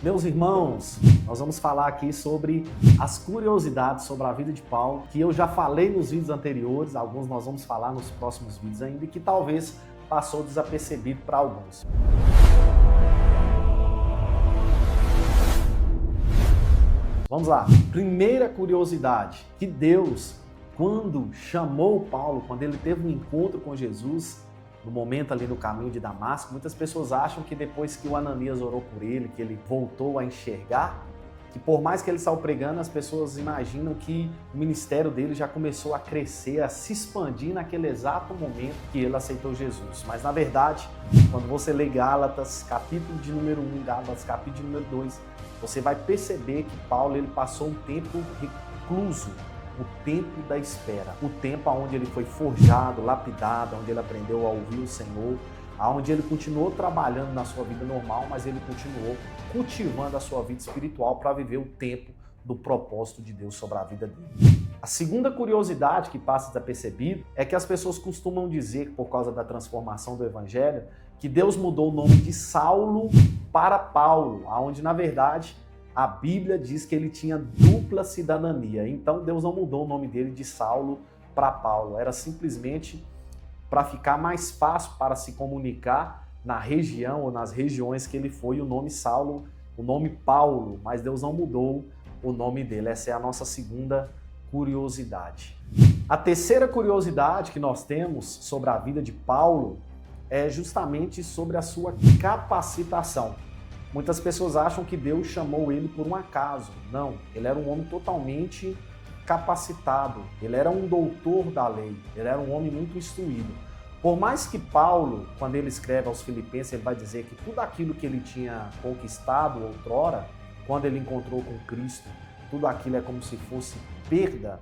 Meus irmãos, nós vamos falar aqui sobre as curiosidades sobre a vida de Paulo, que eu já falei nos vídeos anteriores, alguns nós vamos falar nos próximos vídeos ainda, e que talvez passou desapercebido para alguns. Vamos lá. Primeira curiosidade, que Deus, quando chamou Paulo, quando ele teve um encontro com Jesus, no momento ali no caminho de Damasco, muitas pessoas acham que depois que o Ananias orou por ele, que ele voltou a enxergar, que por mais que ele saiu pregando, as pessoas imaginam que o ministério dele já começou a crescer, a se expandir naquele exato momento que ele aceitou Jesus. Mas na verdade, quando você lê Gálatas, capítulo de número 1, Gálatas, capítulo de número 2, você vai perceber que Paulo ele passou um tempo recluso, o tempo da espera, o tempo onde ele foi forjado, lapidado, onde ele aprendeu a ouvir o Senhor, onde ele continuou trabalhando na sua vida normal, mas ele continuou cultivando a sua vida espiritual para viver o tempo do propósito de Deus sobre a vida dele. A segunda curiosidade que passa desapercebido é que as pessoas costumam dizer, por causa da transformação do Evangelho, que Deus mudou o nome de Saulo para Paulo, onde na verdade a Bíblia diz que ele tinha dupla cidadania. Então Deus não mudou o nome dele de Saulo para Paulo. Era simplesmente para ficar mais fácil para se comunicar na região ou nas regiões que ele foi, o nome Saulo, o nome Paulo. Mas Deus não mudou o nome dele. Essa é a nossa segunda curiosidade. A terceira curiosidade que nós temos sobre a vida de Paulo é justamente sobre a sua capacitação. Muitas pessoas acham que Deus chamou ele por um acaso. Não, ele era um homem totalmente capacitado. Ele era um doutor da lei. Ele era um homem muito instruído. Por mais que Paulo, quando ele escreve aos Filipenses, ele vai dizer que tudo aquilo que ele tinha conquistado outrora, quando ele encontrou com Cristo, tudo aquilo é como se fosse perda.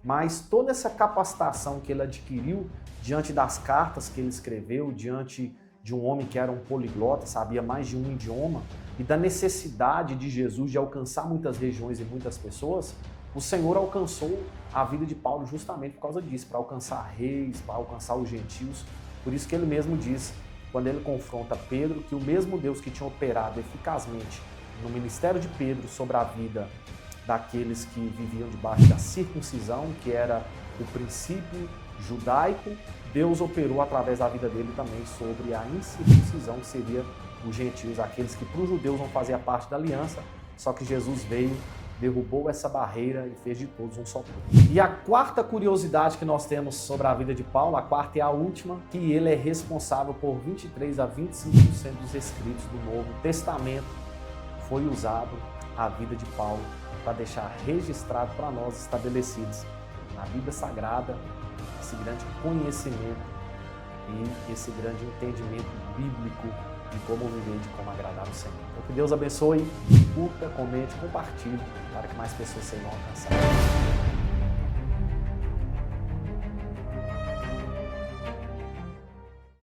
Mas toda essa capacitação que ele adquiriu diante das cartas que ele escreveu, diante de um homem que era um poliglota, sabia mais de um idioma, e da necessidade de Jesus de alcançar muitas regiões e muitas pessoas, o Senhor alcançou a vida de Paulo justamente por causa disso, para alcançar reis, para alcançar os gentios. Por isso que ele mesmo diz, quando ele confronta Pedro, que o mesmo Deus que tinha operado eficazmente no ministério de Pedro sobre a vida daqueles que viviam debaixo da circuncisão, que era o princípio judaico, Deus operou através da vida dele também sobre a incircuncisão, que seria os gentios, aqueles que para os judeus não faziam parte da aliança, só que Jesus veio, derrubou essa barreira e fez de todos um só povo. E a quarta curiosidade que nós temos sobre a vida de Paulo, a quarta e a última, que ele é responsável por 23 a 25% dos escritos do Novo Testamento. Foi usado a vida de Paulo para deixar registrado para nós, estabelecidos na Bíblia Sagrada, esse grande conhecimento e esse grande entendimento bíblico de como viver, de como agradar o Senhor. Então que Deus abençoe, curta, comente, compartilhe para que mais pessoas sejam alcançadas.